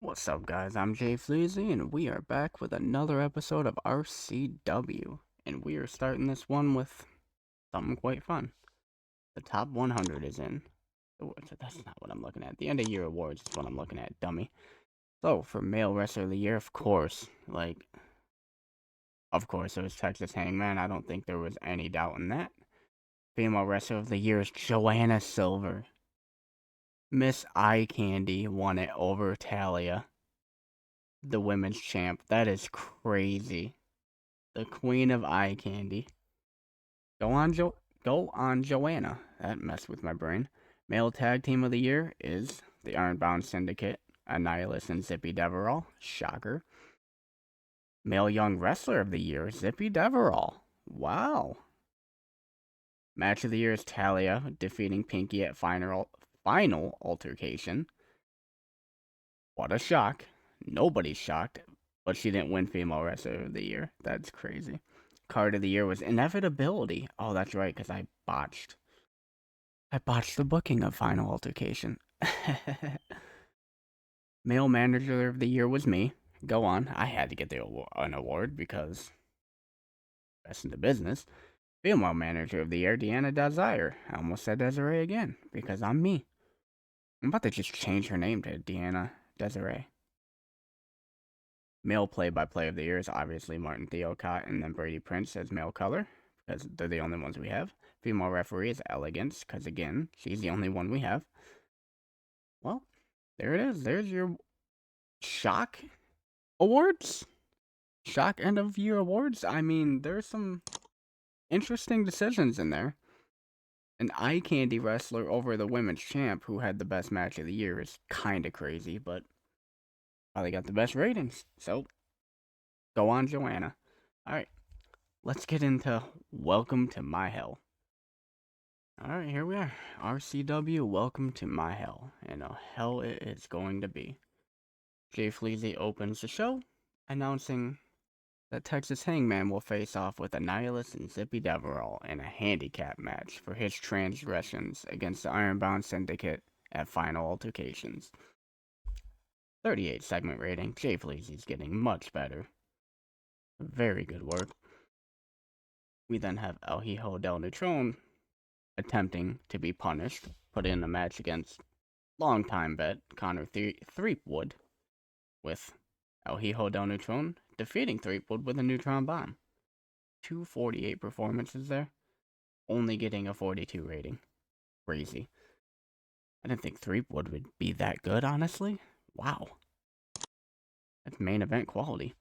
What's up, guys? I'm JFleezy, and we are back with another episode of RCW. And we are starting this one with something quite fun. The top 100 is in. That's not what I'm looking at. The end of year awards is what I'm looking at, dummy. So, for male wrestler of the year, of course, it was Texas Hangman. I don't think there was any doubt in that. Female wrestler of the year is Joanna Silver. Miss Eye Candy won it over Talia, the women's champ. That is crazy. The queen of eye candy. Go on, Joanna. That messed with my brain. Male tag team of the year is the Ironbound Syndicate, Annihilus and Zippy Deverall. Shocker. Male young wrestler of the year, Zippy Deverall. Wow. Match of the year is Talia defeating Pinky at final altercation. What a shock. Nobody's shocked, but she didn't win female wrestler of the year. That's crazy. Card of the year was Inevitability. Oh, that's right, because I botched the booking of Final Altercation. Male Manager of the Year was me. Go on. I had to get an award because best in the business. Female Manager of the Year, Deanna Desire. I almost said Desiree again because I'm me. I'm about to just change her name to Deanna Desiree. Male Play-by-Play of the Year is obviously Martin Theocott and then Brady Prince as male color, because they're the only ones we have. Female referee is Elegance, because again, she's the only one we have. Well, there it is. There's your shock awards. Shock end of year awards. I mean, there's some interesting decisions in there. An eye candy wrestler over the women's champ who had the best match of the year is kind of crazy, but probably got the best ratings. So, go on, Joanna. Alright, let's get into Welcome to My Hell. Alright, here we are. RCW, Welcome to My Hell. And a hell it is going to be. JFleezy opens the show, announcing that Texas Hangman will face off with Annihilus and Zippy Deverall in a handicap match for his transgressions against the Ironbound Syndicate at Final Altercations. 38 segment rating. JFleezy's getting much better. Very good work. We then have El Hijo del Neutron attempting to be punished, put in a match against longtime vet Connor Threepwood, with El Hijo del Neutron defeating Threepwood with a neutron bomb. 248 performances there, only getting a 42 rating. Crazy. I didn't think Threepwood would be that good, honestly. Wow. That's main event quality.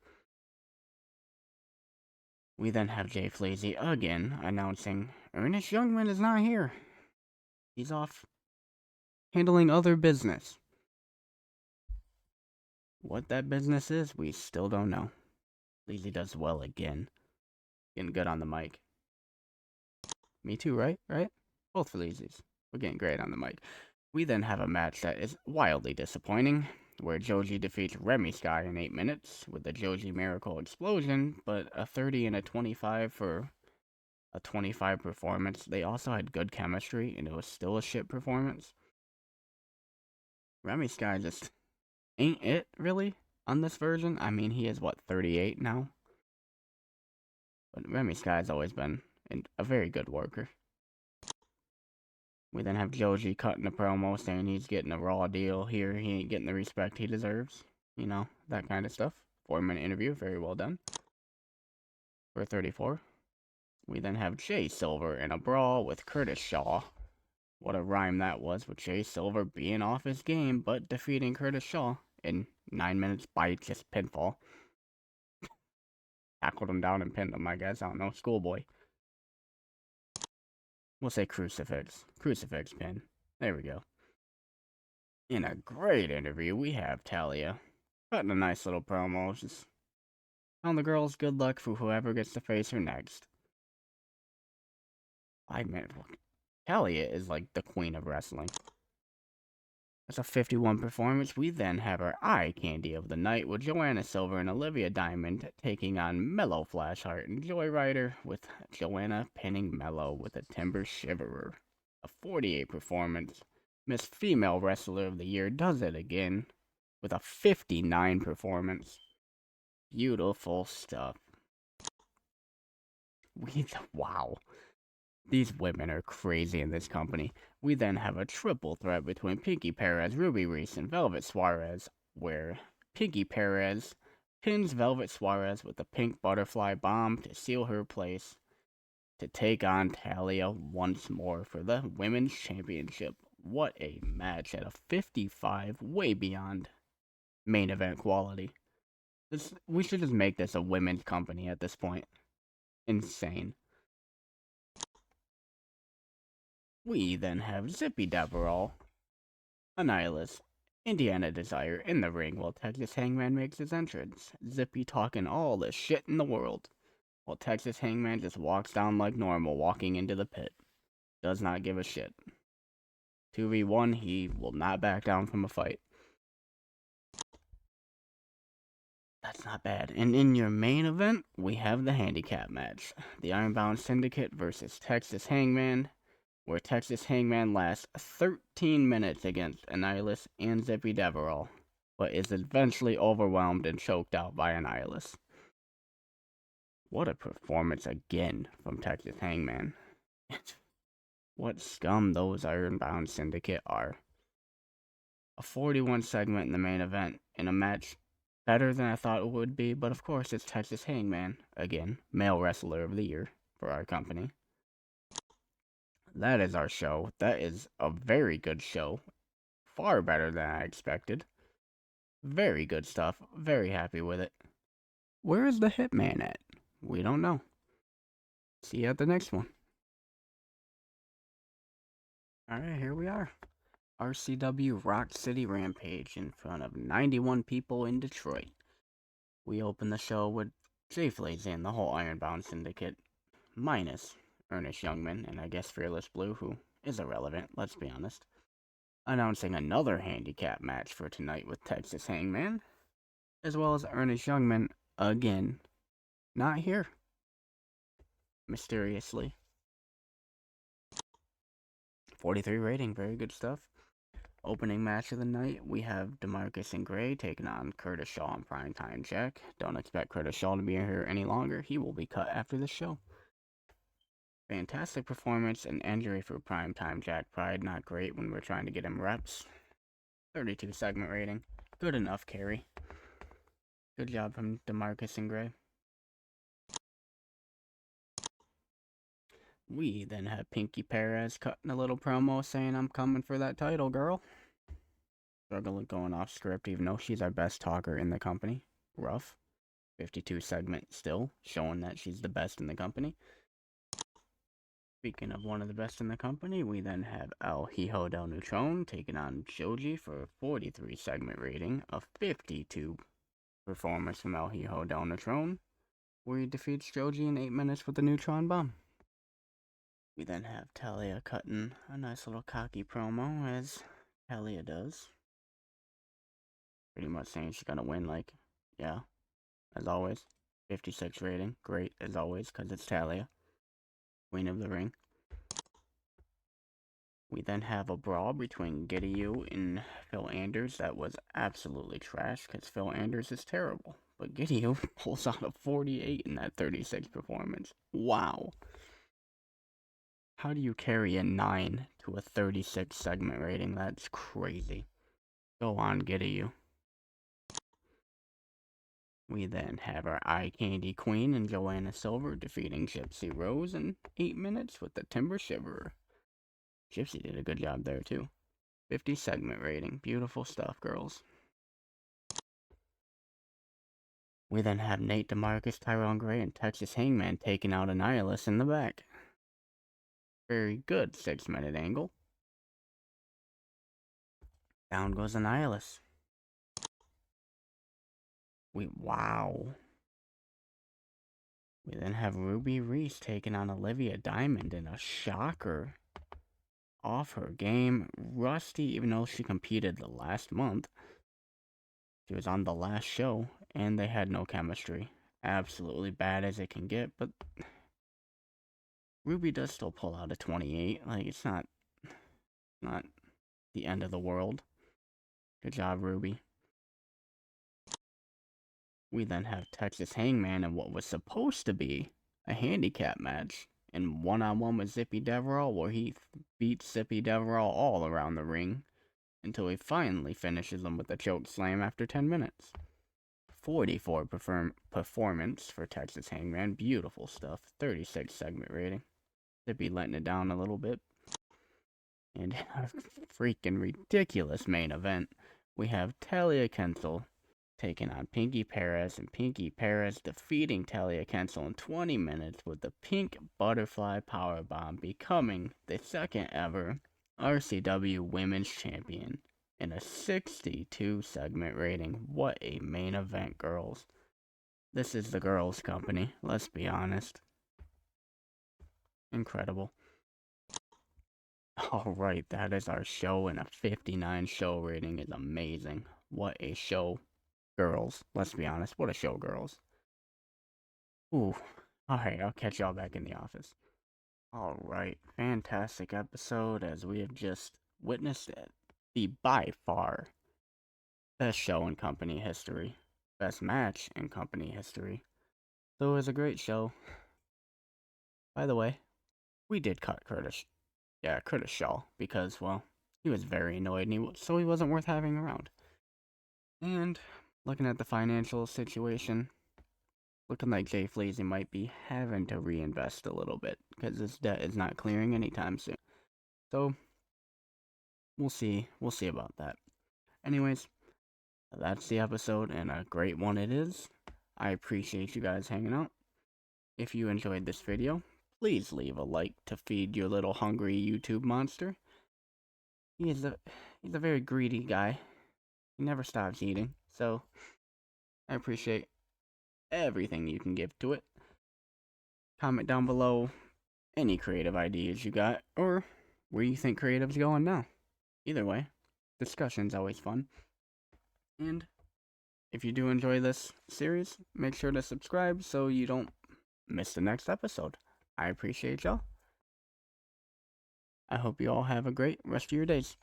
We then have JFleezy again announcing Ernest Youngman is not here. He's off handling other business. What that business is, we still don't know. Fleezy does well again. Getting good on the mic. Me too, right? Both Fleezys. We're getting great on the mic. We then have a match that is wildly disappointing, where Joji defeats Remy Sky in 8 minutes with the Joji Miracle Explosion, but a 30 and a 25 for a 25 performance. They also had good chemistry, and it was still a shit performance. Remy Sky just ain't it, really, on this version. I mean, he is, 38 now? But Remy Sky's always been a very good worker. We then have Joji cutting a promo saying he's getting a raw deal here. He ain't getting the respect he deserves. You know, that kind of stuff. 4-minute interview, very well done. For 34. We then have Jay Silver in a brawl with Curtis Shaw. What a rhyme that was, with Jay Silver being off his game, but defeating Curtis Shaw in 9 minutes by just pinfall. Tackled him down and pinned him, I guess. I don't know. Schoolboy. We'll say crucifix. Crucifix pin. There we go. In a great interview, we have Talia cutting a nice little promo, just telling the girls good luck for whoever gets to face her next. 5 minutes. Talia is like the queen of wrestling. That's a 51 performance. We then have our eye candy of the night with Joanna Silver and Olivia Diamond taking on Mellow Flashheart and Joy Rider, with Joanna pinning Mellow with a Timber Shiverer. A 48 performance. Miss Female Wrestler of the Year does it again. with a 59 performance. Beautiful stuff. Wow. These women are crazy in this company. We then have a triple threat between Pinky Perez, Ruby Reese, and Velvet Suarez, where Pinky Perez pins Velvet Suarez with a pink butterfly bomb to seal her place to take on Talia once more for the Women's Championship. What a match at a 55, way beyond main event quality. We should just make this a women's company at this point. Insane. We then have Zippy Daverall, Annihilus, Indiana Desire in the ring while Texas Hangman makes his entrance. Zippy talking all the shit in the world, while Texas Hangman just walks down like normal, walking into the pit. Does not give a shit. 2v1, he will not back down from a fight. That's not bad. And in your main event, we have the handicap match. The Ironbound Syndicate versus Texas Hangman, where Texas Hangman lasts 13 minutes against Annihilus and Zippy Deverall, but is eventually overwhelmed and choked out by Annihilus. What a performance again from Texas Hangman. What scum those Ironbound Syndicate are. A 41 segment in the main event in a match better than I thought it would be, but of course it's Texas Hangman, again, male wrestler of the year for our company. That is our show. That is a very good show. Far better than I expected. Very good stuff. Very happy with it. Where is the Hitman at? We don't know. See you at the next one. Alright, here we are. RCW Rock City Rampage in front of 91 people in Detroit. We open the show with JFleezy and the whole Ironbound Syndicate, minus Ernest Youngman and I guess Fearless Blue, who is irrelevant, let's be honest, announcing another handicap match for tonight with Texas Hangman, as well as Ernest Youngman again, not here, mysteriously. 43 rating, very good stuff. Opening match of the night, we have DeMarcus and Gray taking on Curtis Shaw and Primetime Jack. Don't expect Curtis Shaw to be here any longer. He will be cut after this show. Fantastic performance and injury for Primetime Jack Pride. Not great when we're trying to get him reps. 32 segment rating. Good enough, Carrie. Good job from DeMarcus and Gray. We then have Pinky Perez cutting a little promo saying, "I'm coming for that title, girl." Struggling going off script, even though she's our best talker in the company. Rough. 52 segment still, showing that she's the best in the company. Speaking of one of the best in the company, we then have El Hijo del Neutron taking on Joji for a 43 segment rating, a 52 performance from El Hijo del Neutron, where he defeats Joji in 8 minutes with the Neutron Bomb. We then have Talia cutting a nice little cocky promo, as Talia does. Pretty much saying she's gonna win, like, yeah, as always. 56 rating, great as always, because it's Talia, Queen of the Ring. We then have a brawl between Gideon and Phil Anders that was absolutely trash, because Phil Anders is terrible. But Gideon pulls out a 48 in that 36 performance. Wow. How do you carry a 9 to a 36 segment rating? That's crazy. Go on, Gideon. We then have our Eye Candy Queen and Joanna Silver defeating Gypsy Rose in 8 minutes with the Timber Shiverer. Gypsy did a good job there too. 50 segment rating. Beautiful stuff, girls. We then have Nate DeMarcus, Tyrone Gray, and Texas Hangman taking out Annihilus in the back. Very good 6-minute angle. Down goes Annihilus. Wow. We then have Ruby Reese taking on Olivia Diamond in a shocker. Off her game. Rusty, even though she competed the last month. She was on the last show, and they had no chemistry. Absolutely bad as it can get, but Ruby does still pull out a 28. Like, it's not the end of the world. Good job, Ruby. We then have Texas Hangman in what was supposed to be a handicap match and one-on-one with Zippy Deverell, where he beats Zippy Deverell all around the ring until he finally finishes him with a choke slam after 10 minutes. 44 performance for Texas Hangman. Beautiful stuff. 36 segment rating. Zippy letting it down a little bit. And a freaking ridiculous main event. We have Talia Kensel taking on Pinky Perez, and Pinky Perez defeating Talia Kensel in 20 minutes with the pink butterfly powerbomb, becoming the second ever RCW Women's Champion in a 62 segment rating. What a main event, girls. This is the girls' company, let's be honest. Incredible. Alright, that is our show, and a 59 show rating is amazing. What a show, girls. Let's be honest, what a show, girls. Ooh, alright, I'll catch y'all back in the office. Alright, fantastic episode, as we have just witnessed it. The by far best show in company history. Best match in company history. So it was a great show. By the way, we did cut Curtis Shaw, because, well, he was very annoyed, and so he wasn't worth having around. And looking at the financial situation, looking like JFleezy might be having to reinvest a little bit, because his debt is not clearing anytime soon. So, we'll see about that. Anyways, that's the episode, and a great one it is. I appreciate you guys hanging out. If you enjoyed this video, please leave a like to feed your little hungry YouTube monster. He's a very greedy guy. He never stops eating, so I appreciate everything you can give to it. Comment down below any creative ideas you got, or where you think creative's going now. Either way, discussion's always fun. And if you do enjoy this series, make sure to subscribe so you don't miss the next episode. I appreciate y'all. I hope you all have a great rest of your days.